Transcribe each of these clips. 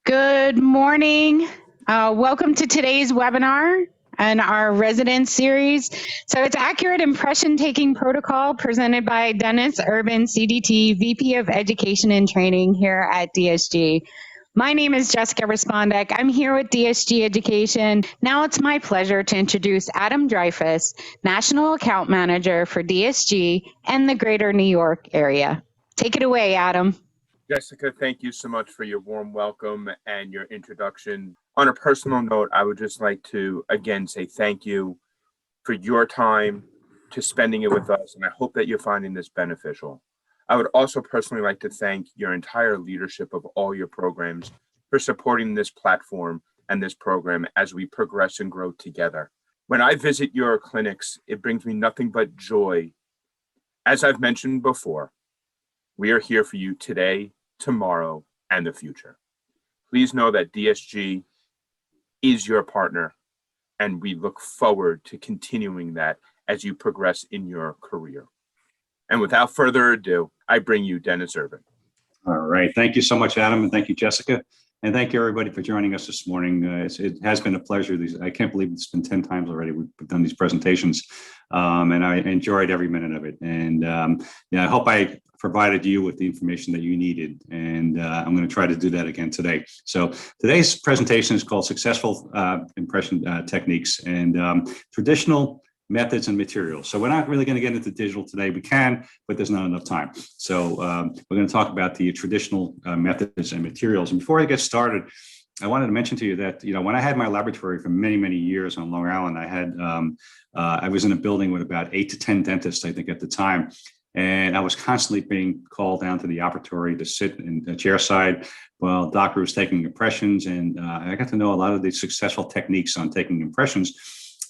Good morning. Welcome to today's webinar and our resident series. So it's Accurate Impression Taking Protocol presented by Dennis Urban, CDT, VP of Education and Training here at DSG. My name is Jessica Respondek. I'm here with DSG Education. Now it's my pleasure to introduce Adam Dreyfus, National Account Manager for DSG and the Greater New York area. Take it away, Adam. Jessica, thank you so much for your warm welcome and your introduction. On a personal note, I would just like to again say thank you for your time to spending it with us, and I hope that you're finding this beneficial. I would also personally like to thank your entire leadership of all your programs for supporting this platform and this program as we progress and grow together. When I visit your clinics, it brings me nothing but joy. As I've mentioned before, we are here for you today, tomorrow, and the future. Please know that DSG is your partner, and we look forward to continuing that as you progress in your career. And without further ado, I bring you Dennis Urban. All right. Thank you so much, Adam, and thank you, Jessica. And thank you, everybody, for joining us this morning. It has been a pleasure. I can't believe it's been 10 times already we've done these presentations, and I enjoyed every minute of it. And I hope I provided you with the information that you needed, and I'm going to try to do that again today. So today's presentation is called Successful Impression Techniques and Traditional Methods and Materials. So we're not really going to get into digital today. We can, but there's not enough time. So we're going to talk about the traditional methods and materials. And before I get started, I wanted to mention to you that, when I had my laboratory for many, many years on Long Island, I was in a building with about 8 to 10 dentists, I think, at the time. And I was constantly being called down to the operatory to sit in the chair side while the doctor was taking impressions. And I got to know a lot of the successful techniques on taking impressions.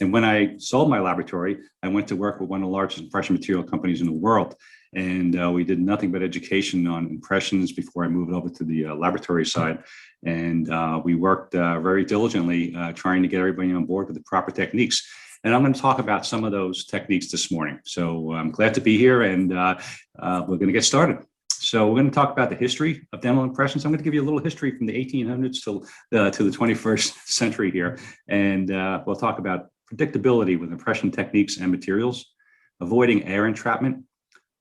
And when I sold my laboratory, I went to work with one of the largest impression material companies in the world. And we did nothing but education on impressions before I moved over to the laboratory side. And we worked very diligently trying to get everybody on board with the proper techniques. And I'm going to talk about some of those techniques this morning. So I'm glad to be here, and we're going to get started. So we're going to talk about the history of dental impressions. I'm going to give you a little history from the 1800s to the 21st century here. And we'll talk about predictability with impression techniques and materials, avoiding air entrapment,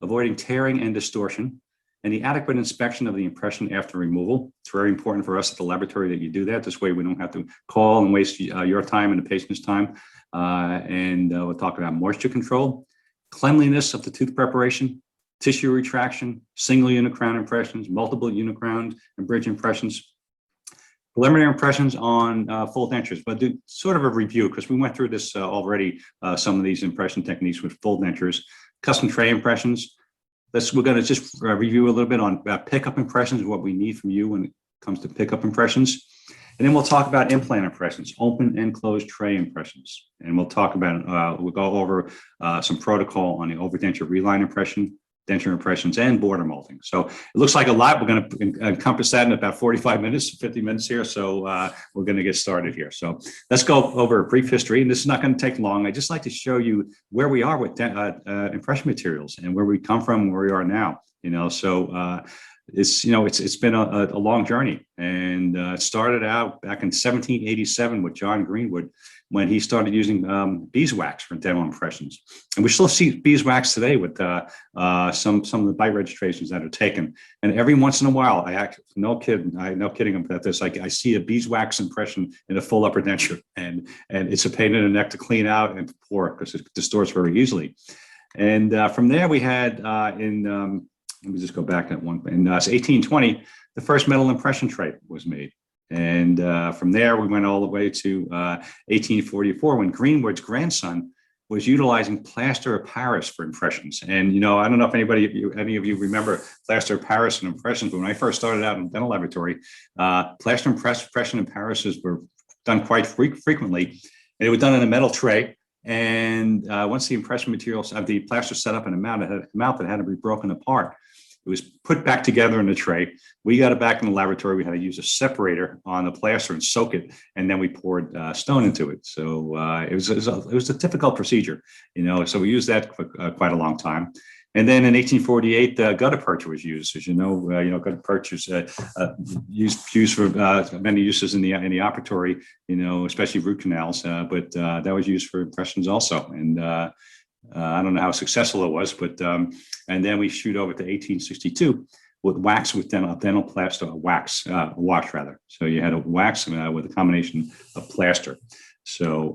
avoiding tearing and distortion, and the adequate inspection of the impression after removal. It's very important for us at the laboratory that you do that. This way we don't have to call and waste your time and the patient's time. And we'll talk about moisture control, cleanliness of the tooth preparation, tissue retraction, single unit crown impressions, multiple unit crown and bridge impressions, preliminary impressions on full dentures. But do sort of a review, because we went through this already, some of these impression techniques with full dentures, custom tray impressions. We're going to just review a little bit on pickup impressions, what we need from you when it comes to pickup impressions. And then we'll talk about implant impressions, open and closed tray impressions. And we'll talk about, we'll go over some protocol on the overdenture reline impression, denture impressions, and border molding. So it looks like a lot. We're going to encompass that in about 45 minutes, 50 minutes here. So we're going to get started here. So let's go over a brief history. And this is not going to take long. I just like to show you where we are with impression materials and where we come from and where we are now. It's been a long journey, and it started out back in 1787 with John Greenwood when he started using beeswax for dental impressions, and we still see beeswax today with some of the bite registrations that are taken. And every once in a while, no kidding about this, I see a beeswax impression in a full upper denture, and it's a pain in the neck to clean out and pour because it distorts very easily. And from there, we had let me just go back at one. In 1820, the first metal impression tray was made. And from there, we went all the way to 1844 when Greenwood's grandson was utilizing plaster of Paris for impressions. And, I don't know if any of you remember plaster of Paris and impressions, but when I first started out in the dental laboratory, plaster impression in Paris were done quite frequently. And it was done in a metal tray. And once the impression materials of the plaster set up in a mount, that had to be broken apart. It was put back together in the tray. We got it back in the laboratory. We had to use a separator on the plaster and soak it, and then we poured stone into it. So it was a difficult procedure, So we used that for quite a long time. And then in 1848, gutta percha was used. As you know, gutta percha is used for many uses in the operatory, especially root canals. But that was used for impressions also. And I don't know how successful it was, but and then we shoot over to 1862 with wax with dental plaster, wash rather. So you had a wax with a combination of plaster. So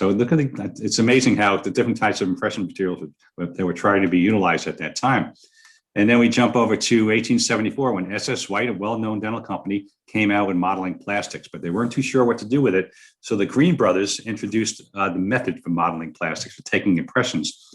look at it's amazing how the different types of impression materials that were trying to be utilized at that time. And then we jump over to 1874 when SS White, a well-known dental company, came out with modeling plastics, but they weren't too sure what to do with it. So the Green brothers introduced the method for modeling plastics, for taking impressions.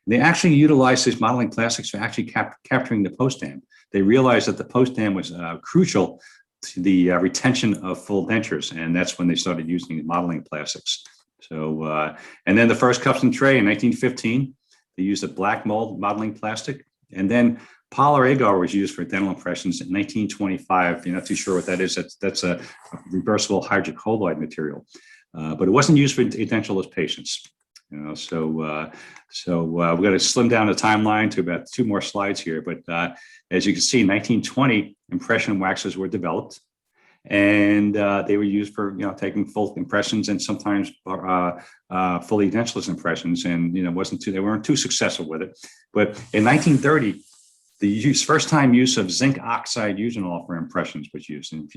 They actually utilized these modeling plastics for actually capturing the post-dam. They realized that the post-dam was crucial to the retention of full dentures, and that's when they started using modeling plastics. So, and then the first cups and tray in 1915, they used a black mold modeling plastic, and then polymer agar was used for dental impressions in 1925. You're not too sure what that is. That's a reversible hydrocolloid material, but it wasn't used for edentulous patients. So we're going to slim down the timeline to about 2 more slides here. But as you can see, in 1920, impression waxes were developed, and they were used for taking full impressions and sometimes fully edentulous impressions. And they weren't too successful with it. But in 1930, the first time use of zinc oxide eugenol for impressions was used. And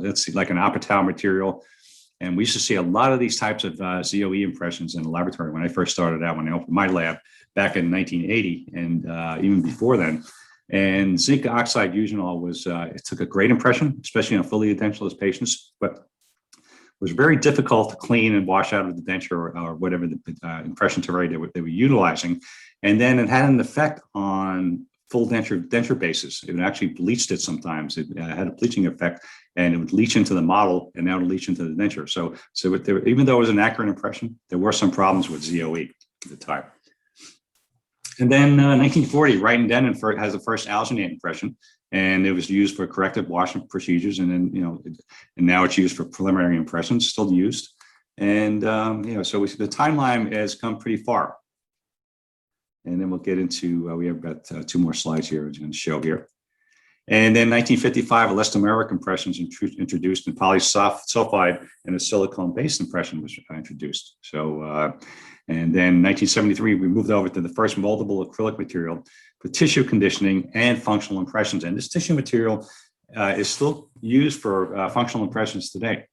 let's see, like an Apatow material. And we used to see a lot of these types of ZOE impressions in the laboratory when I first started out, when I opened my lab back in 1980 and even before then. And zinc oxide eugenol it took a great impression, especially on fully edentulous patients, but was very difficult to clean and wash out of the denture or whatever the impression terrain they were utilizing. And then it had an effect on full denture bases. It actually bleached it sometimes. It had a bleaching effect, and it would leach into the model, and now it would leach into the denture. So even though it was an accurate impression, there were some problems with ZOE at the time. And then 1940, Wright and Denon has the first alginate impression, and it was used for corrective washing procedures. And then and now it's used for preliminary impressions, still used. And so the timeline has come pretty far. And then we'll get into, we have about 2 more slides here I'm going to show here. And then 1955, elastomeric impressions introduced, and polysulfide and a silicone-based impression was introduced. So, and then 1973, we moved over to the first moldable acrylic material for tissue conditioning and functional impressions. And this tissue material is still used for functional impressions today,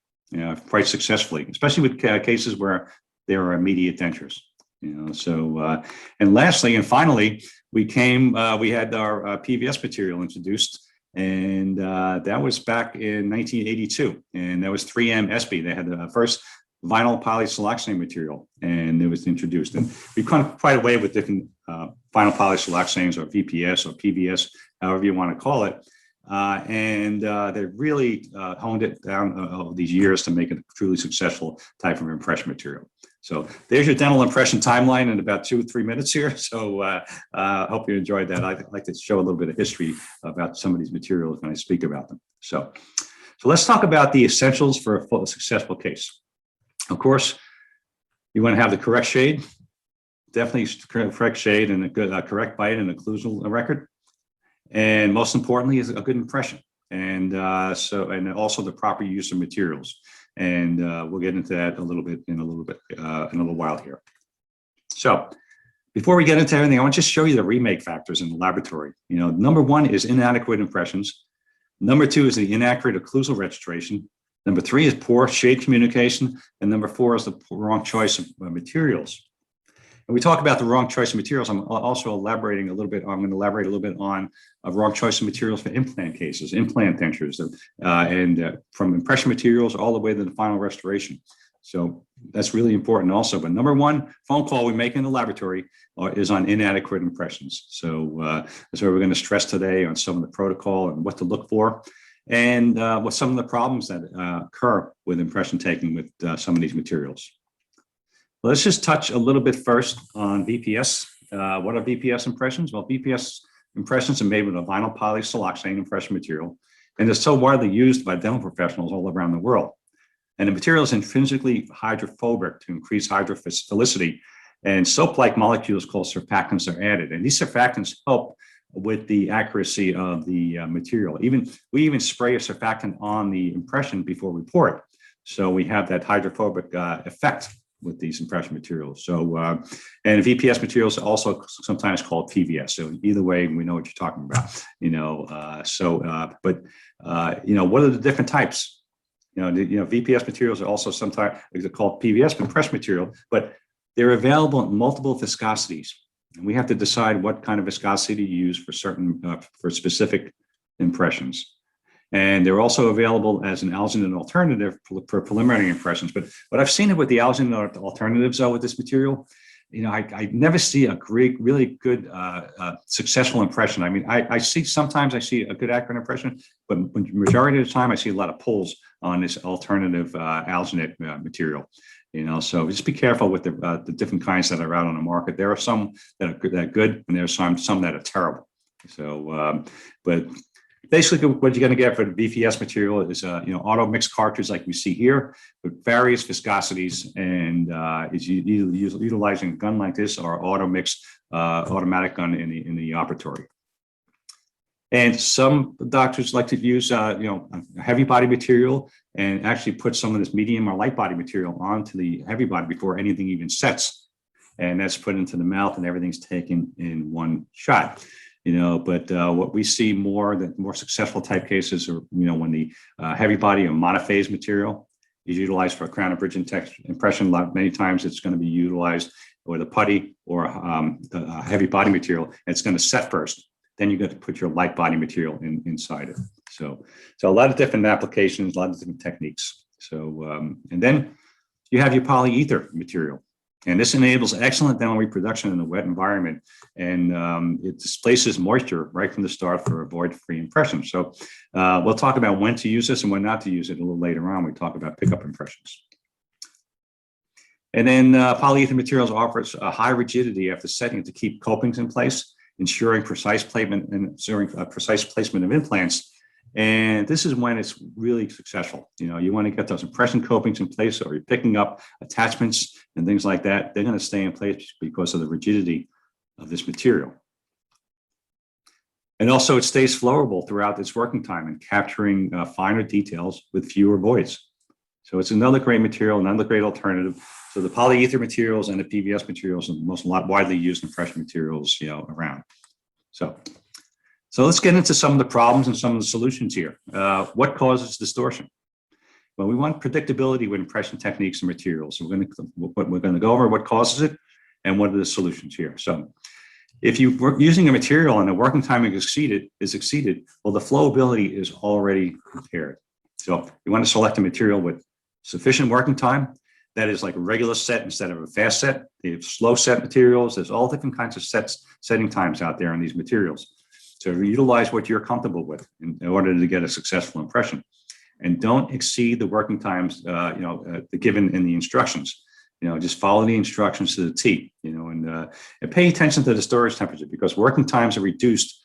quite successfully, especially with cases where there are immediate dentures. And lastly and finally, we had our PVS material introduced, and that was back in 1982, and that was 3M SB. They had the first vinyl polysiloxane material, and it was introduced. And we've come quite a way with different vinyl polysiloxanes, or VPS or PVS, however you want to call it. And they really honed it down over these years to make it a truly successful type of impression material. So there's your dental impression timeline in about 2 or 3 minutes here. So I hope you enjoyed that. I'd like to show a little bit of history about some of these materials when I speak about them. So let's talk about the essentials for a successful case. Of course, you want to have the correct shade, definitely correct shade, and a good correct bite and occlusal record. And most importantly is a good impression. And and also the proper use of materials. And we'll get into that in a little while here. So before we get into everything, I want to just show you the remake factors in the laboratory. Number 1 is inadequate impressions. Number 2 is the inaccurate occlusal registration. Number 3 is poor shade communication. And number 4 is the wrong choice of materials. And we talk about the wrong choice of materials. I'm also elaborating a little bit. I'm going to elaborate a little bit on a wrong choice of materials for implant cases, implant dentures, and from impression materials all the way to the final restoration. So that's really important also. But number 1 phone call we make in the laboratory is on inadequate impressions. So that's what we're going to stress today on some of the protocol and what to look for, and what some of the problems that occur with impression taking with some of these materials. Let's just touch a little bit first on VPS. What are VPS impressions? Well, VPS impressions are made with a vinyl polysiloxane impression material, and it's so widely used by dental professionals all around the world. And the material is intrinsically hydrophobic to increase hydrophilicity, And soap-like molecules called surfactants are added. And these surfactants help with the accuracy of the material. We even spray a surfactant on the impression before we pour it. So we have that hydrophobic effect with these impression materials. So, and VPS materials are also sometimes called PVS. So either way, we know what you're talking about, what are the different types? VPS materials are also sometimes called PVS, compressed material, but they're available in multiple viscosities. And we have to decide what kind of viscosity to use for for specific impressions. And they're also available as an alginate alternative for preliminary impressions. But what I've seen with the alginate alternatives, though, with this material, I never see a really good, successful impression. I mean, sometimes I see a good accurate impression, but majority of the time I see a lot of pulls on this alternative alginate material. So just be careful with the different kinds that are out on the market. There are some that are good, and there are some that are terrible. So, but basically, what you're going to get for the VPS material is, auto mix cartridge like we see here with various viscosities, and is utilizing a gun like this or auto mix automatic gun in the operatory. And some doctors like to use, a heavy body material and actually put some of this medium or light body material onto the heavy body before anything even sets, and that's put into the mouth, and everything's taken in one shot. But what we see the more successful type cases are, when the heavy body or monophase material is utilized for a crown and bridge impression. Many times it's going to be utilized with a putty or a heavy body material, and it's going to set first. Then you got to put your light body material inside it. So a lot of different applications, a lot of different techniques. So, and then you have your polyether material. And this enables excellent dental reproduction in a wet environment, and it displaces moisture right from the start for a void-free impression. So we'll talk about when to use this and when not to use it a little later on. We talk about pickup impressions. And then polyether materials offers a high rigidity after setting to keep copings in place, ensuring precise placement of implants. And this is when it's really successful. You want to get those impression copings in place, or you're picking up attachments and things like that. They're going to stay in place because of the rigidity of this material. And also it stays flowable throughout its working time and capturing finer details with fewer voids. So it's another great material, another great alternative. So the polyether materials and the PVS materials are the most widely used impression materials around. So let's get into some of the problems and some of the solutions here. What causes distortion? Well, we want predictability with impression techniques and materials. So we're going to go over what causes it and what are the solutions here. So if you're using a material and the working time is exceeded, well, the flowability is already impaired. So you want to select a material with sufficient working time. That is like a regular set instead of a fast set. They have slow set materials. There's all different kinds of setting times out there on these materials. So utilize what you're comfortable with in order to get a successful impression, and don't exceed the working times given in the instructions. Just follow the instructions to the T. And pay attention to the storage temperature, because working times are reduced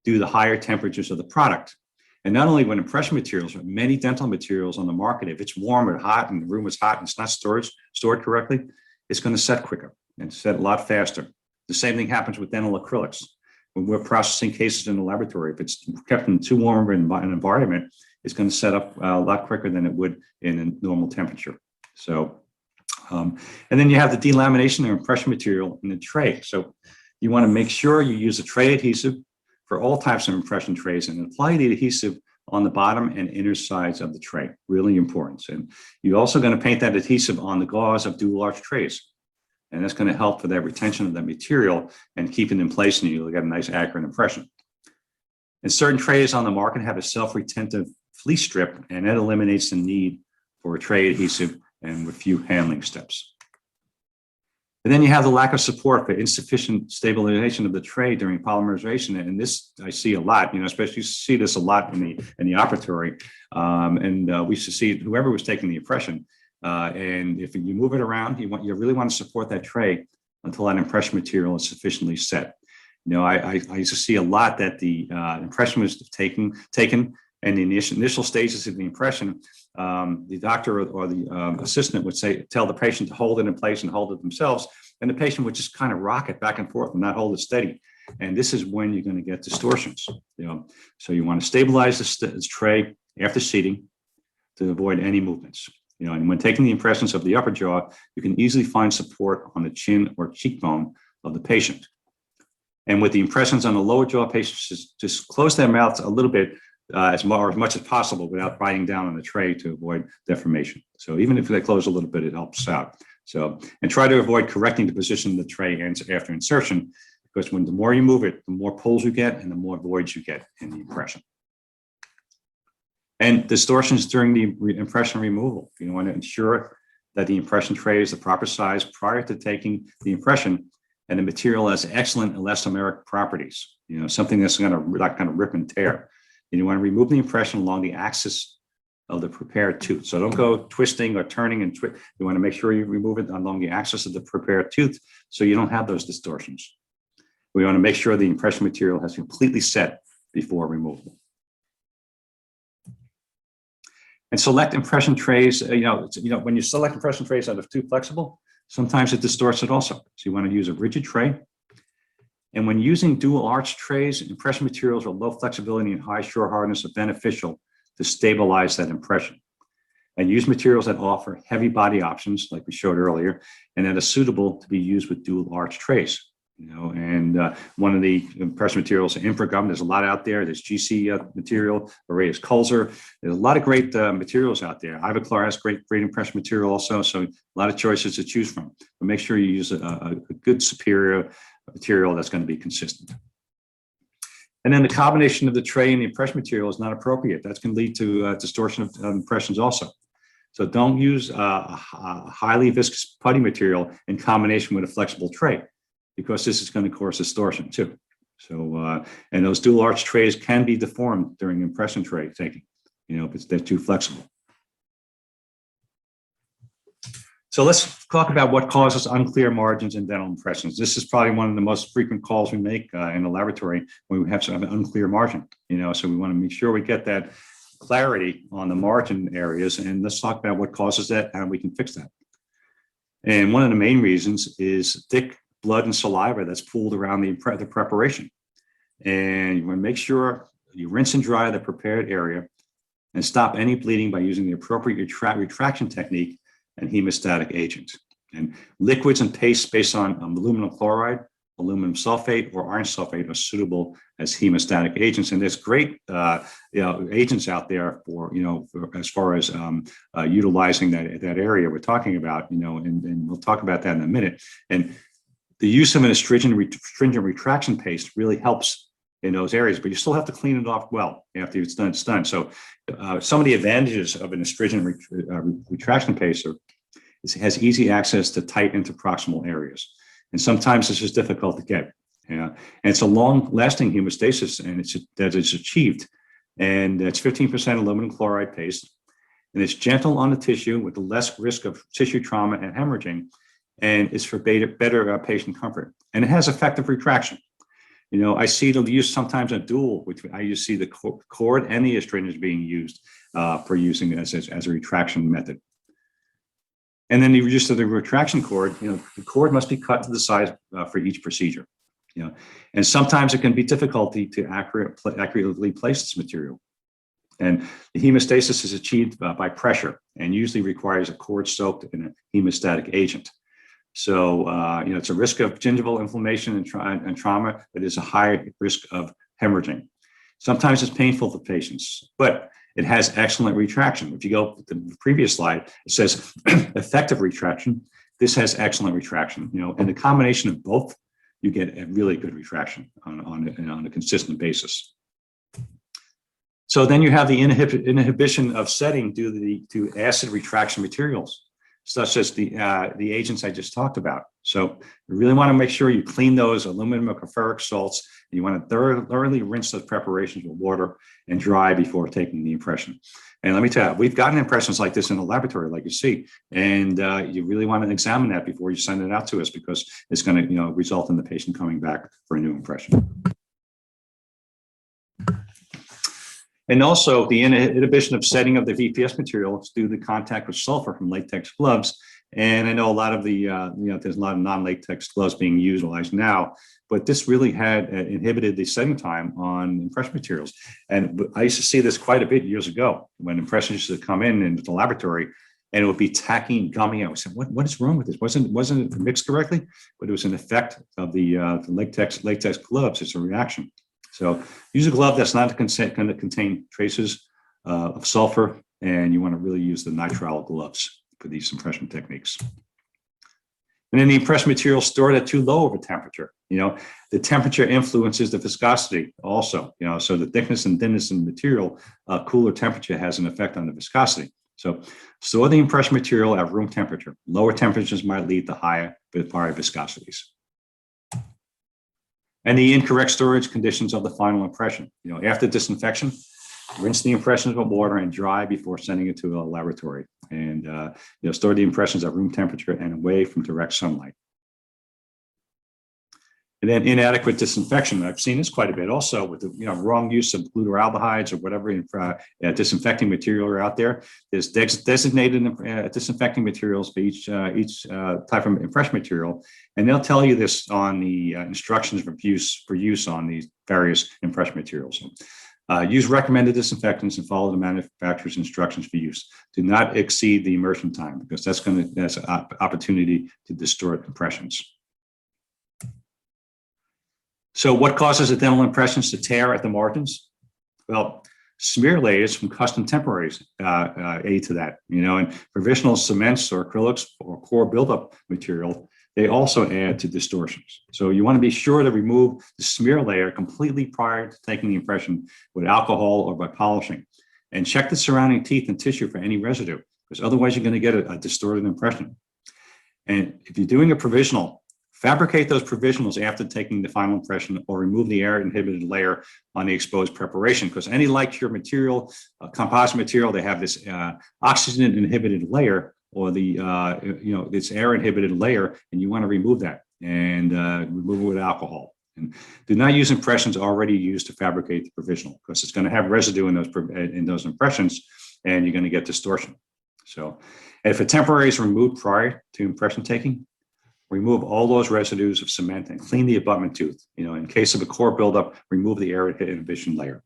due to the higher temperatures of the product. And not only when impression materials, but many dental materials on the market, if it's warm or hot and the room is hot and it's not stored correctly, it's going to set quicker and set a lot faster. The same thing happens with dental acrylics. When we're processing cases in the laboratory, if it's kept in too warm an environment, it's going to set up a lot quicker than it would in a normal temperature. So, and then you have the delamination of impression material in the tray. So you want to make sure you use a tray adhesive for all types of impression trays, and apply the adhesive on the bottom and inner sides of the tray. Really important. And you're also going to paint that adhesive on the gauze of dual arch trays. And that's going to help for that retention of that material and keep it in place, and you'll get a nice accurate impression. And certain trays on the market have a self-retentive fleece strip, and that eliminates the need for a tray adhesive and with few handling steps. And then you have the lack of support for insufficient stabilization of the tray during polymerization. And this I see a lot, especially you see this a lot in the operatory. We used to see whoever was taking the impression. And if you move it around, you really want to support that tray until that impression material is sufficiently set. I used to see a lot that the impression was taken, And in the initial stages of the impression, the doctor or the assistant would tell the patient to hold it in place and hold it themselves. And the patient would just kind of rock it back and forth and not hold it steady. And this is when you're going to get distortions. So you want to stabilize the tray after seating to avoid any movements. And when taking the impressions of the upper jaw, you can easily find support on the chin or cheekbone of the patient. And with the impressions on the lower jaw, patients just close their mouths a little bit as much as possible without biting down on the tray to avoid deformation. So even if they close a little bit, it helps out. So, and try to avoid correcting the position of the tray after insertion, because the more you move it, the more pulls you get and the more voids you get in the impression. And distortions during the impression removal. You want to ensure that the impression tray is the proper size prior to taking the impression, and the material has excellent elastomeric properties. Something that's not going to rip and tear. And you want to remove the impression along the axis of the prepared tooth. So don't go twisting or turning and twist. You want to make sure you remove it along the axis of the prepared tooth so you don't have those distortions. We want to make sure the impression material has completely set before removal. And select impression trays. When you select impression trays that are too flexible, sometimes it distorts it also. So you want to use a rigid tray. And when using dual arch trays, impression materials with low flexibility and high shore hardness are beneficial to stabilize that impression. And use materials that offer heavy body options, like we showed earlier, and that are suitable to be used with dual arch trays. One of the impression materials, Impragum, there's a lot out there. There's GC material, Array's Kulzer. There's a lot of great materials out there. Ivoclar has great impression material also, so a lot of choices to choose from. But make sure you use a good superior material that's going to be consistent. And then the combination of the tray and the impression material is not appropriate. That can lead to distortion of impressions also. So don't use a highly viscous putty material in combination with a flexible tray, because this is going to cause distortion too. So, and those dual arch trays can be deformed during impression tray taking, if they're too flexible. So let's talk about what causes unclear margins in dental impressions. This is probably one of the most frequent calls we make in the laboratory when we have some unclear margin, so we want to make sure we get that clarity on the margin areas. And let's talk about what causes that and how we can fix that. And one of the main reasons is thick blood and saliva that's pooled around the preparation. And you want to make sure you rinse and dry the prepared area and stop any bleeding by using the appropriate retraction technique and hemostatic agent. And liquids and pastes based on aluminum chloride, aluminum sulfate, or iron sulfate are suitable as hemostatic agents. And there's great agents out there for, as far as utilizing that area we're talking about, and we'll talk about that in a minute. And the use of an astringent retraction paste really helps in those areas, but you still have to clean it off well after it's done. So some of the advantages of an astringent retraction paste is it has easy access to tight interproximal areas. And sometimes it's just difficult to get. And it's a long-lasting hemostasis, and it's achieved. And it's 15% aluminum chloride paste. And it's gentle on the tissue with less risk of tissue trauma and hemorrhaging, and it's for better patient comfort. And it has effective retraction. I see the use sometimes a dual, which I see the cord and the astringent being used for using it as a retraction method. And then the use of the retraction cord, the cord must be cut to the size for each procedure. And sometimes it can be difficulty to accurately place this material. And the hemostasis is achieved by pressure and usually requires a cord soaked in a hemostatic agent. So, it's a risk of gingival inflammation and trauma, but it's a high risk of hemorrhaging. Sometimes it's painful for patients, but it has excellent retraction. If you go to the previous slide, it says effective retraction. This has excellent retraction. And the combination of both, you get a really good retraction on a consistent basis. So then you have the inhibition of setting due to acid retraction materials, such as the agents I just talked about. So you really want to make sure you clean those aluminum or ferric salts. And you want to thoroughly rinse those preparations with water and dry before taking the impression. And let me tell you, we've gotten impressions like this in the laboratory, like you see, and you really want to examine that before you send it out to us, because it's going to result in the patient coming back for a new impression. And also the inhibition of setting of the VPS material is due to contact with sulfur from latex gloves. And I know a lot of the, there's a lot of non-latex gloves being utilized now, but this really had inhibited the setting time on impression materials. And I used to see this quite a bit years ago when impressions used to come in into the laboratory and it would be tacky and gummy. I was saying, what is wrong with this? Wasn't it mixed correctly? But it was an effect of the latex gloves. It's a reaction. So use a glove that's not going to contain traces of sulfur, and you want to really use the nitrile gloves for these impression techniques. And then the impression material stored at too low of a temperature. The temperature influences the viscosity also, so the thickness and thinness in the material, cooler temperature has an effect on the viscosity. So store the impression material at room temperature. Lower temperatures might lead to higher viscosities. And the incorrect storage conditions of the final impression. After disinfection, rinse the impressions with water and dry before sending it to a laboratory. And store the impressions at room temperature and away from direct sunlight. And then inadequate disinfection. I've seen this quite a bit also with the wrong use of glutaraldehydes or whatever disinfecting material are out there. There's designated disinfecting materials for each type of impression material, and they'll tell you this on the instructions for use on these various impression materials. Use recommended disinfectants and follow the manufacturer's instructions for use. Do not exceed the immersion time because that's an opportunity to distort impressions. So what causes the dental impressions to tear at the margins? Well, smear layers from custom temporaries aid to that, and provisional cements or acrylics or core buildup material, they also add to distortions. So you want to be sure to remove the smear layer completely prior to taking the impression with alcohol or by polishing. And check the surrounding teeth and tissue for any residue, because otherwise you're going to get a distorted impression. And if you're doing a provisional, fabricate those provisionals after taking the final impression or remove the air inhibited layer on the exposed preparation, because any light cure material, composite material, they have this oxygen inhibited layer or the, this air inhibited layer, and you want to remove that and remove it with alcohol. And do not use impressions already used to fabricate the provisional, because it's going to have residue in those impressions and you're going to get distortion. So if a temporary is removed prior to impression taking, remove all those residues of cement and clean the abutment tooth. In case of a core buildup, remove the air inhibition layer.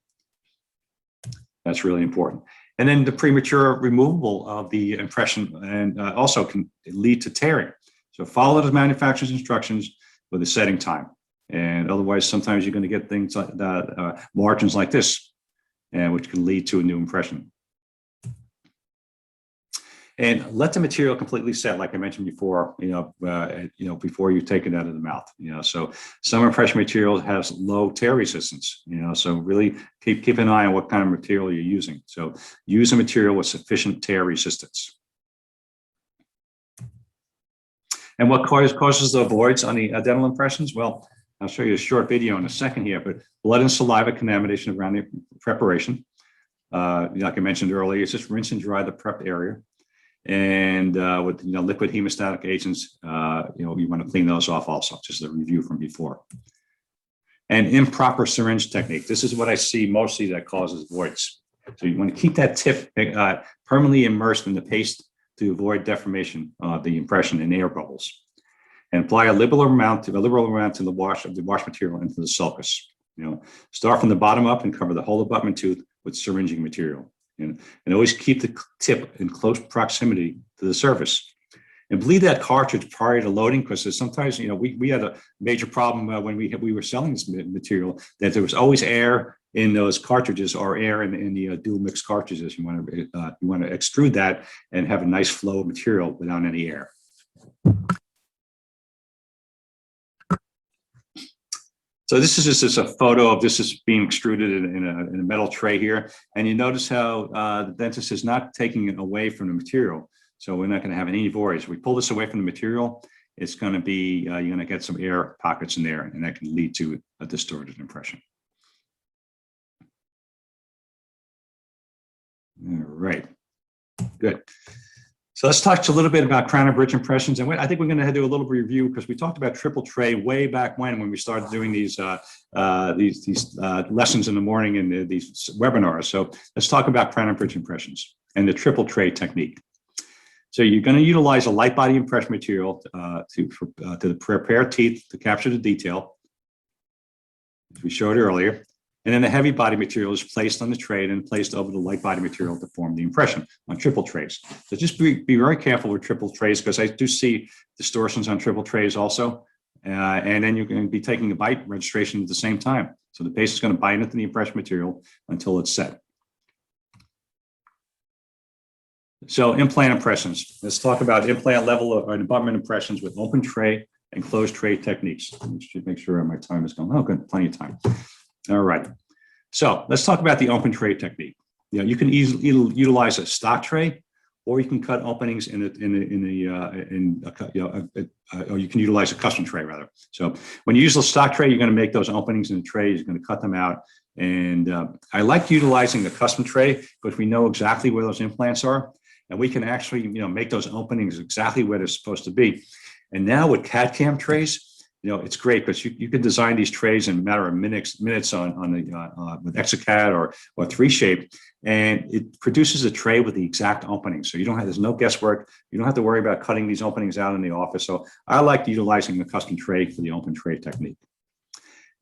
That's really important. And then the premature removal of the impression and also can lead to tearing. So follow the manufacturer's instructions with a setting time. And otherwise, sometimes you're going to get things like that, margins like this, which can lead to a new impression. And let the material completely set, like I mentioned before, before you take it out of the mouth. So some impression material has low tear resistance. So really keep an eye on what kind of material you're using. So use a material with sufficient tear resistance. And what causes the voids on the dental impressions? Well, I'll show you a short video in a second here, but blood and saliva contamination around the preparation. Like I mentioned earlier, it's just rinse and dry the prepped area. And with liquid hemostatic agents, you want to clean those off also, just a review from before. And improper syringe technique. This is what I see mostly that causes voids. So you want to keep that tip permanently immersed in the paste to avoid deformation of the impression and air bubbles. And apply a liberal amount to the wash material into the sulcus. Start from the bottom up and cover the whole abutment tooth with syringing material. And always keep the tip in close proximity to the surface. And bleed that cartridge prior to loading, because sometimes, we had a major problem when we were selling this material, that there was always air in those cartridges or air in the dual mix cartridges. You want to extrude that and have a nice flow of material without any air. So this is just a photo of this is being extruded in a metal tray here. And you notice how the dentist is not taking it away from the material. So we're not going to have any voids. We pull this away from the material, it's going to be, you're going to get some air pockets in there, and that can lead to a distorted impression. All right, good. So let's talk a little bit about crown and bridge impressions. And I think we're going to do a little review because we talked about triple tray way back when we started doing these lessons in the morning and these webinars. So let's talk about crown and bridge impressions and the triple tray technique. So you're going to utilize a light body impression material to prepare teeth to capture the detail, as we showed earlier. And then the heavy body material is placed on the tray and then placed over the light body material to form the impression on triple trays. So just be very careful with triple trays because I do see distortions on triple trays also. And then you're going to be taking a bite registration at the same time. So the patient is going to bite into the impression material until it's set. So implant impressions. Let's talk about implant level or abutment impressions with open tray and closed tray techniques. Let me make sure my time is going. Oh, good, plenty of time. All right. So let's talk about the open tray technique. You can easily utilize a stock tray, or you can cut openings or you can utilize a custom tray rather. So when you use the stock tray, you're going to make those openings in the tray. You're going to cut them out. And I like utilizing the custom tray because we know exactly where those implants are, and we can actually make those openings exactly where they're supposed to be. And now with CAD/CAM trays, it's great because you can design these trays in a matter of minutes on the with Exocad or 3Shape, and it produces a tray with the exact opening. So there's no guesswork. You don't have to worry about cutting these openings out in the office. So I like utilizing the custom tray for the open tray technique.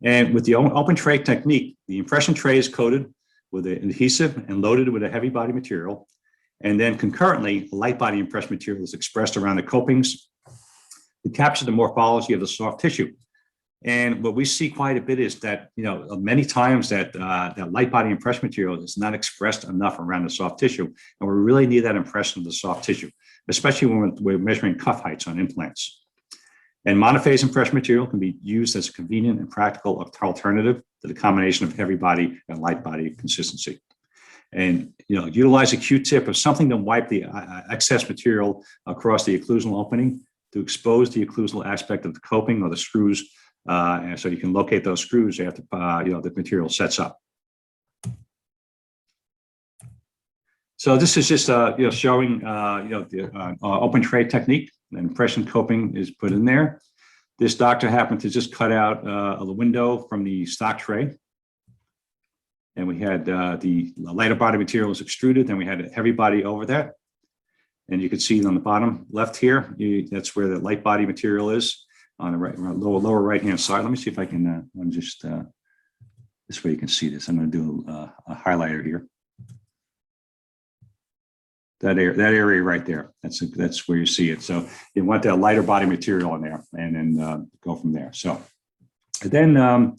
And with the open tray technique, the impression tray is coated with an adhesive and loaded with a heavy body material. And then concurrently, the light body impression material is expressed around the copings to capture the morphology of the soft tissue. And what we see quite a bit is that, many times that light body impression material is not expressed enough around the soft tissue. And we really need that impression of the soft tissue, especially when we're measuring cuff heights on implants. And monophase impression material can be used as a convenient and practical alternative to the combination of heavy body and light body consistency. And utilize a Q-tip or something to wipe the excess material across the occlusal opening to expose the occlusal aspect of the coping or the screws, and so you can locate those screws after the material sets up. So this is just showing the open tray technique. The impression coping is put in there. This doctor happened to just cut out the window from the stock tray. And we had the lighter body material was extruded, then we had a heavy body over that. And you can see on the bottom left here, that's where the light body material is on the right, lower right-hand side. Let me see if I can, this way you can see this. I'm going to do a highlighter here. That area right there, that's where you see it. So you want that lighter body material in there and then go from there. So and then,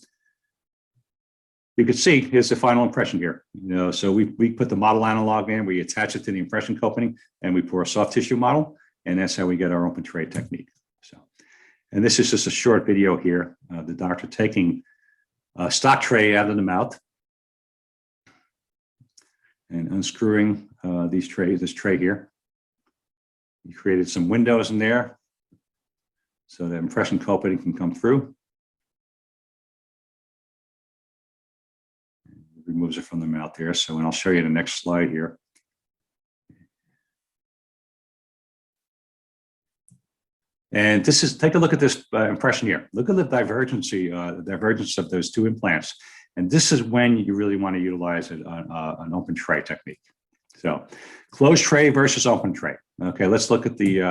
you can see here's the final impression here. So we put the model analog in, we attach it to the impression coping, and we pour a soft tissue model, and that's how we get our open tray technique. So, and this is just a short video here. The doctor taking a stock tray out of the mouth and unscrewing this tray here. He created some windows in there so that impression coping can come through. Removes it from the mouth there. So, and I'll show you the next slide here. And this is, take a look at this impression here. Look at the divergence of those two implants. And this is when you really want to utilize an open tray technique. So closed tray versus open tray. Okay, let's look at the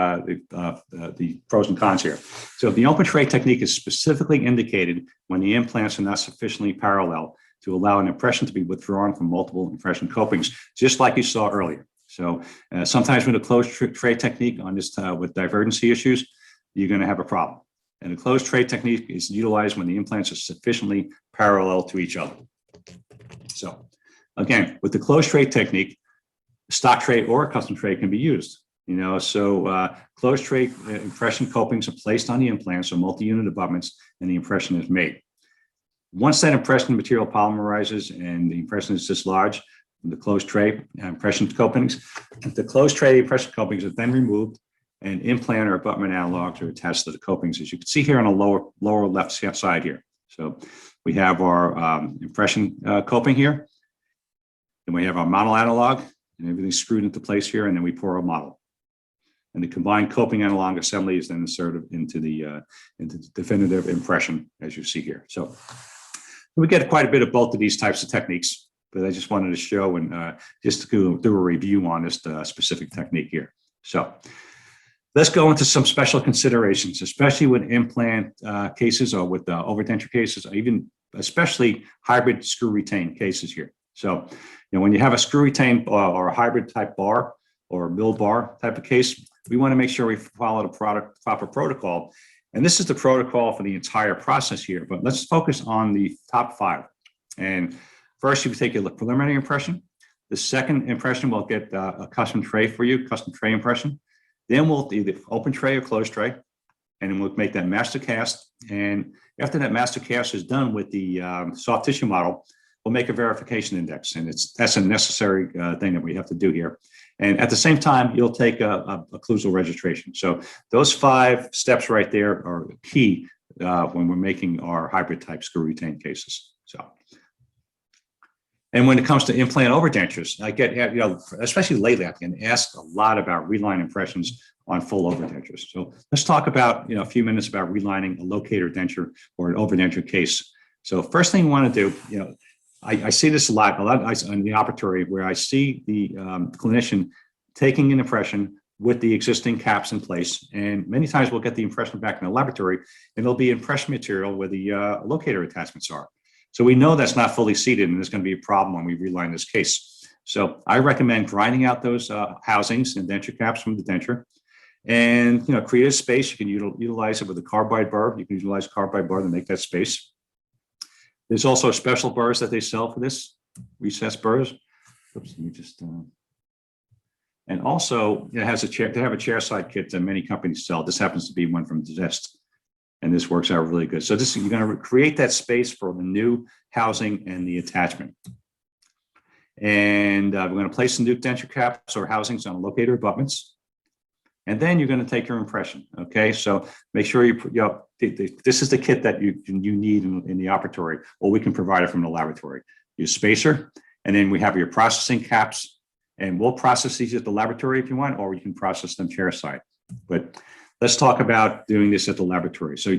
pros and cons here. So the open tray technique is specifically indicated when the implants are not sufficiently parallel to allow an impression to be withdrawn from multiple impression copings, just like you saw earlier. So sometimes with a closed tray technique on this with divergency issues, you're going to have a problem. And a closed tray technique is utilized when the implants are sufficiently parallel to each other. So again, with the closed tray technique, stock tray or a custom tray can be used. Closed tray impression copings are placed on the implants or multi-unit abutments, and the impression is made. Once that impression material polymerizes and the impression is dislodged from the closed tray impression copings, the closed tray impression copings are then removed and implant or abutment analogs are attached to the copings, as you can see here on the lower left side here. So we have our impression coping here, and we have our model analog, and everything's screwed into place here, and then we pour a model. and the combined coping analog assembly is then inserted into the definitive impression, as you see here. So we get quite a bit of both of these types of techniques, but I just wanted to show and just to do a review on this specific technique here. So let's go into some special considerations, especially with implant cases or with overdenture cases, or even especially hybrid screw retain cases here. So, when you have a screw retain or a hybrid type bar or a mill bar type of case, we want to make sure we follow the proper protocol. And this is the protocol for the entire process here, but let's focus on the top 5. And first, you take a preliminary impression. The second impression will get a custom tray for you, custom tray impression. Then we'll either open tray or closed tray, and then we'll make that master cast. And after that master cast is done with the soft tissue model, we'll make a verification index, and that's a necessary thing that we have to do here. And at the same time, you'll take a occlusal registration. So those 5 steps right there are key when we're making our hybrid type screw retain cases. So, and when it comes to implant overdentures, I get, especially lately, I've been asked a lot about Reline impressions on full overdentures. So let's talk about, a few minutes about relining a locator denture or an overdenture case. So first thing you want to do, I see this a lot in the operatory where I see the clinician taking an impression with the existing caps in place. And many times we'll get the impression back in the laboratory and there'll be impression material where the locator attachments are. So we know that's not fully seated and there's going to be a problem when we reline this case. So I recommend grinding out those housings and denture caps from the denture and, create a space. You can utilize it with a carbide burr. You can utilize carbide burr to make that space. There's also special burrs that they sell for this, recessed burrs. Oops, let me just, and also it has a chair, they have a chair side kit that many companies sell. This happens to be one from Zest, and this works out really good. So you're gonna create that space for the new housing and the attachment. And we're gonna place the new denture caps or housings on locator abutments. And then you're going to take your impression. Okay, so make sure this is the kit that you need in the operatory, or we can provide it from the laboratory. Your spacer, and then we have your processing caps, and we'll process these at the laboratory if you want, or you can process them chairside. But let's talk about doing this at the laboratory. So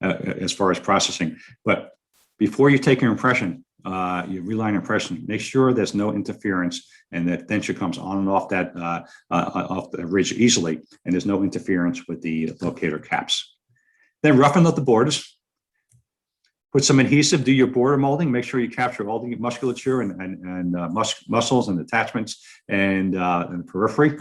as far as processing, but before you take your impression, your Reline impression, make sure there's no interference and that denture comes on and off that off the ridge easily, and there's no interference with the locator caps. Then roughen up the borders. Put some adhesive, do your border molding, make sure you capture all the musculature and muscles and attachments and the periphery.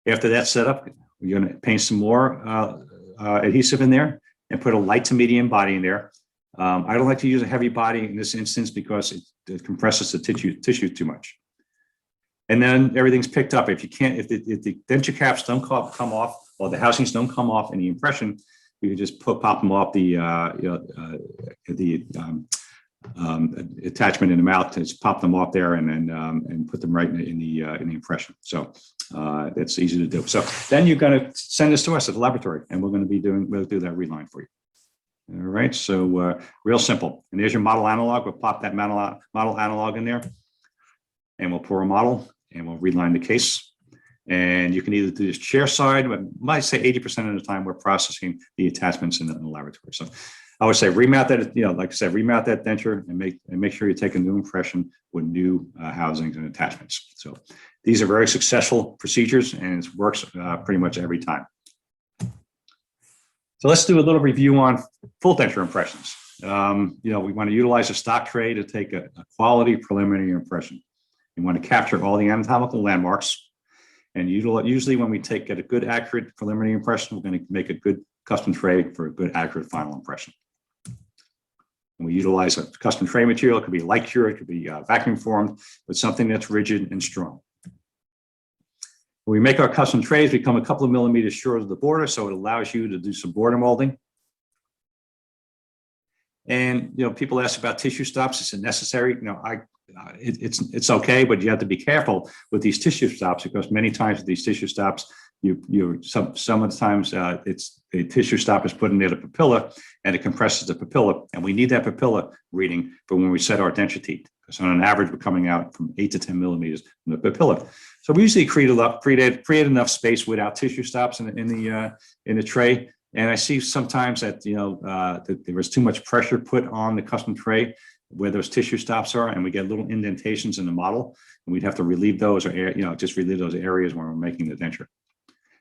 After that's set up, you're going to paint some more adhesive in there and put a light to medium body in there. I don't like to use a heavy body in this instance because it compresses the tissue too much. And then everything's picked up. If the denture caps don't come off, or the housings don't come off in the impression, you can just pop them off the attachment in the mouth. Just pop them off there and then put them right in the impression. So that's easy to do. So then you're going to send this to us at the laboratory, and we'll do that reline for you. All right, so real simple. And there's your model analog. We'll pop that model analog in there, and we'll pour a model, and we'll reline the case. And you can either do this chair side, but I might say 80% of the time we're processing the attachments in the laboratory. So I would say remount that, like I said, remount that denture and make sure you take a new impression with new housings and attachments. So these are very successful procedures, and it works pretty much every time. So let's do a little review on full denture impressions. We want to utilize a stock tray to take a quality preliminary impression. You want to capture all the anatomical landmarks. And usually when we get a good, accurate preliminary impression, we're going to make a good custom tray for a good, accurate final impression. And we utilize a custom tray material. It could be light cure, it could be vacuum formed, but something that's rigid and strong. When we make our custom trays, we come a couple of millimeters short of the border, so it allows you to do some border molding. And people ask about tissue stops. Is it necessary? It's okay, but you have to be careful with these tissue stops, because many times with these tissue stops, sometimes it's the tissue stop is put near the papilla and it compresses the papilla, and we need that papilla reading for when we set our denture teeth. Because on an average, we're coming out from 8 to 10 millimeters from the papilla. So we usually create enough space without tissue stops in the tray. And I see sometimes that that there was too much pressure put on the custom tray where those tissue stops are, and we get little indentations in the model, and we'd have to relieve those, or just relieve those areas when we're making the denture.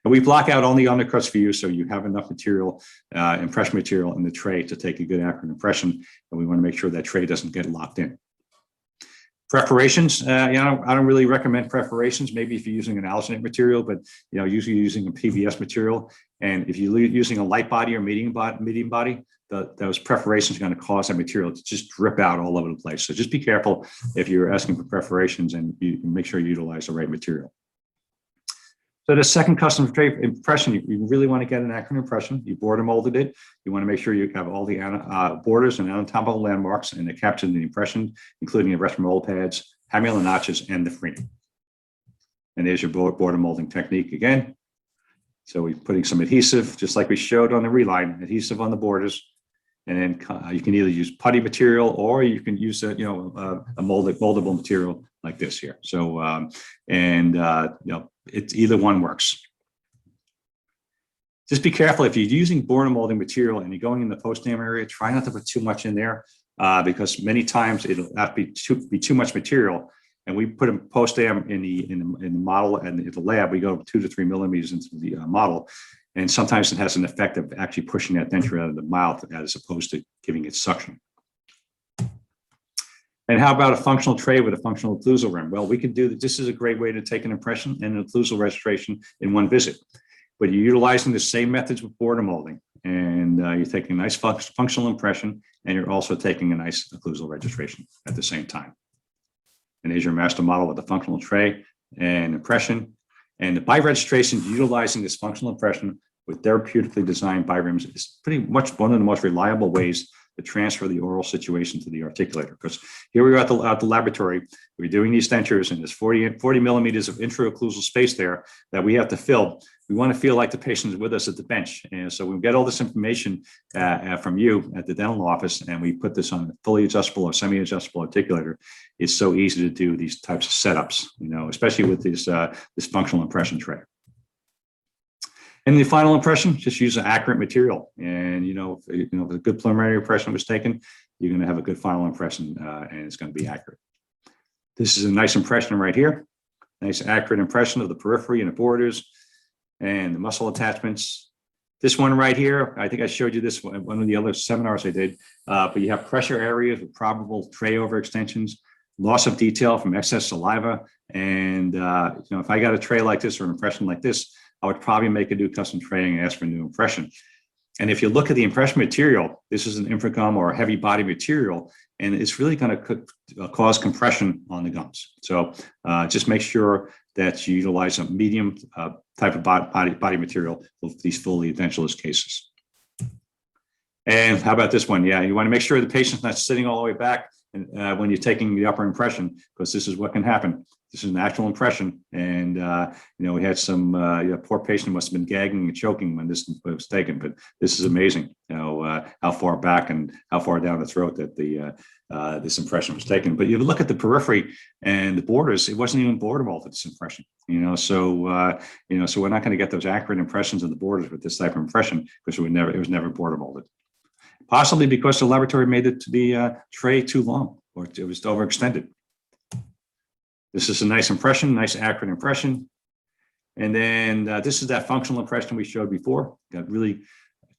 And we block out only undercuts for you, so you have enough material, impression material in the tray to take a good accurate impression, and we want to make sure that tray doesn't get locked in. Preparations, I don't really recommend preparations. Maybe if you're using an alginate material, but usually using a PVS material. And if you're using a light body or medium body, those preparations are going to cause that material to just drip out all over the place. So just be careful if you're asking for preparations, and you make sure you utilize the right material. So the second custom tray impression, you really want to get an accurate impression. You border molded it. You want to make sure you have all the borders and anatomical landmarks, and it captures the impression, including the rest mold pads, hamular notches, and the freening. And there's your border molding technique again. So we're putting some adhesive, just like we showed on the Reline, adhesive on the borders. And then you can either use putty material, or you can use a moldable material like this here. So it's either one works. Just be careful if you're using border molding material and you're going in the post-dam area. Try not to put too much in there because many times it'll have to be too much material. And we put a post-dam in the model, and in the lab we go 2 to 3 millimeters into the model. And sometimes it has an effect of actually pushing that denture out of the mouth as opposed to giving it suction. And how about a functional tray with a functional occlusal rim? Well, we can do that. This is a great way to take an impression and an occlusal registration in one visit. But you're utilizing the same methods with border molding, and you're taking a nice functional impression, and you're also taking a nice occlusal registration at the same time. And here's your master model with the functional tray and impression. And the bi-registration, utilizing this functional impression with therapeutically designed bi-rims, is pretty much one of the most reliable ways to transfer the oral situation to the articulator. Because here we are at the laboratory, we're doing these dentures, and there's 40 millimeters of intraocclusal space there that we have to fill. We want to feel like the patient is with us at the bench. And so we get all this information from you at the dental office, and we put this on a fully adjustable or semi-adjustable articulator. It's so easy to do these types of setups, especially with this functional impression tray. And the final impression, just use an accurate material. And if a good preliminary impression was taken, you're going to have a good final impression, and it's going to be accurate. This is a nice impression right here. Nice accurate impression of the periphery and the borders and the muscle attachments. This one right here, I think I showed you this one of the other seminars I did, but you have pressure areas with probable tray overextensions, loss of detail from excess saliva. And if I got a tray like this or an impression like this, I would probably make a new custom tray and ask for a new impression. And if you look at the impression material, this is an infragum or a heavy body material, and it's really going to cause compression on the gums. So just make sure that you utilize a medium type of body material for these fully edentulous cases. And how about this one? Yeah, you want to make sure the patient's not sitting all the way back when you're taking the upper impression, because this is what can happen. This is an actual impression, and we had some poor patient must have been gagging and choking when this was taken. But this is amazing, how far back and how far down the throat that this impression was taken. But you look at the periphery and the borders; it wasn't even border molded, this impression. So we're not going to get those accurate impressions of the borders with this type of impression because it was never border molded. Possibly because the laboratory made it to the tray too long, or it was overextended. This is a nice impression, nice accurate impression. And then this is that functional impression we showed before. Got really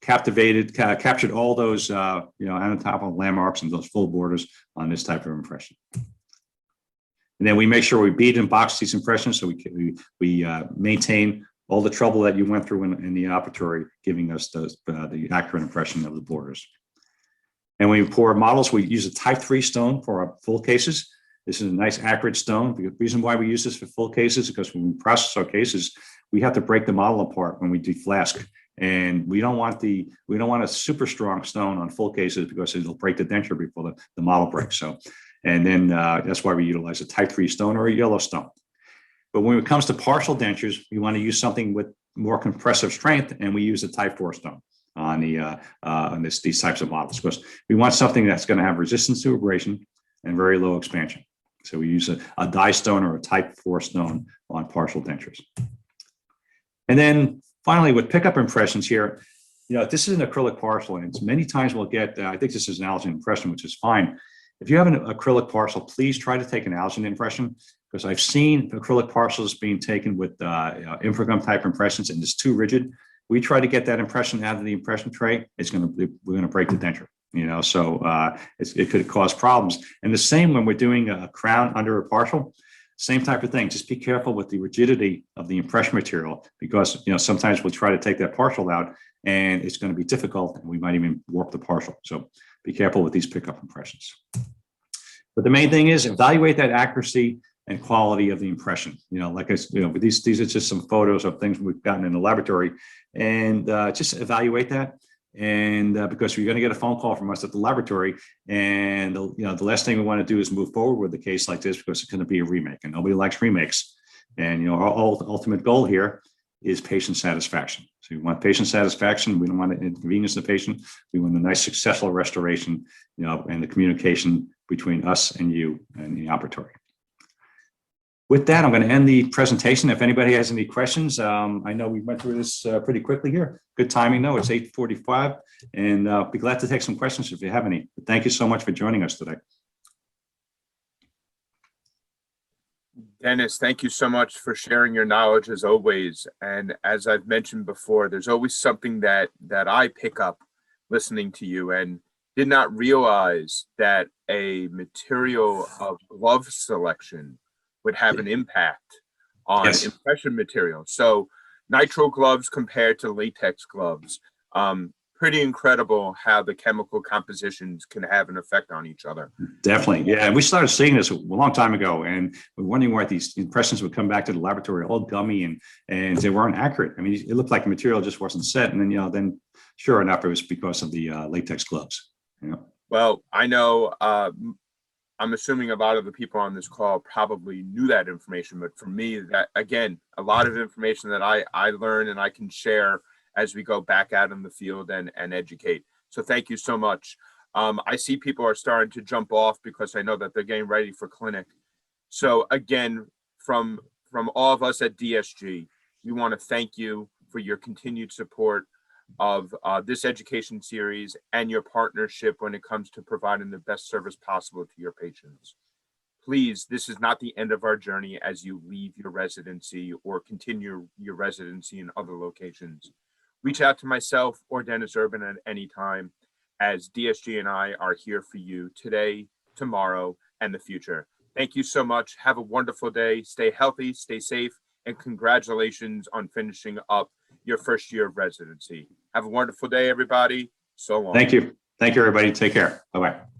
captured all those anatomical landmarks and those full borders on this type of impression. And then we make sure we bead and box these impressions so we maintain all the trouble that you went through in the operatory, giving us the accurate impression of the borders. And when we pour models, we use a type 3 stone for our full cases. This is a nice accurate stone. The reason why we use this for full cases is because when we process our cases, we have to break the model apart when we deflask. And we don't want a super strong stone on full cases because it'll break the denture before the model breaks. So, and then that's why we utilize a type 3 stone or a yellow stone. But when it comes to partial dentures, we want to use something with more compressive strength, and we use a type 4 stone on these types of models, because we want something that's going to have resistance to abrasion and very low expansion. So we use a die stone or a type 4 stone on partial dentures. And then finally, with pickup impressions here, this is an acrylic partial, and many times we'll get, I think this is an alginate impression, which is fine. If you have an acrylic partial, please try to take an alginate impression, because I've seen acrylic partials being taken with infragum type impressions, and it's too rigid. We try to get that impression out of the impression tray, we're going to break the denture. So it could cause problems. And the same when we're doing a crown under a partial, same type of thing. Just be careful with the rigidity of the impression material, because sometimes we'll try to take that partial out and it's going to be difficult, and we might even warp the partial. So be careful with these pickup impressions. But the main thing is evaluate that accuracy and quality of the impression. Like but these are just some photos of things we've gotten in the laboratory, and just evaluate that. And because you're going to get a phone call from us at the laboratory, and the last thing we want to do is move forward with a case like this, because it's going to be a remake, and nobody likes remakes. And our ultimate goal here is patient satisfaction. So we want patient satisfaction. We don't want to inconvenience the patient. We want a nice, successful restoration, and the communication between us and you and the operatory. With that, I'm going to end the presentation. If anybody has any questions, I know we went through this pretty quickly here. Good timing, though. It's 8:45, and I'll be glad to take some questions if you have any. But thank you so much for joining us today. Dennis, thank you so much for sharing your knowledge as always. And as I've mentioned before, there's always something that I pick up listening to you, and did not realize that a material of glove selection would have an impact on Yes. impression material. So nitrile gloves compared to latex gloves, pretty incredible how the chemical compositions can have an effect on each other. Definitely. Yeah. We started seeing this a long time ago, and we're wondering why these impressions would come back to the laboratory all gummy and they weren't accurate. I mean, it looked like the material just wasn't set. And then, then sure enough, it was because of the latex gloves. Well, I know, I'm assuming a lot of the people on this call probably knew that information, but for me, that again, a lot of information that I learn and I can share as we go back out in the field and educate. So thank you so much. I see people are starting to jump off because I know that they're getting ready for clinic. So again, from all of us at DSG, we want to thank you for your continued support of this education series and your partnership when it comes to providing the best service possible to your patients. Please, this is not the end of our journey as you leave your residency or continue your residency in other locations. Reach out to myself or Dennis Urban at any time, as DSG and I are here for you today, tomorrow, and the future. Thank you so much. Have a wonderful day. Stay healthy, stay safe, and congratulations on finishing up your first year of residency. Have a wonderful day, everybody. So long. Thank you. Thank you, everybody. Take care. Bye-bye.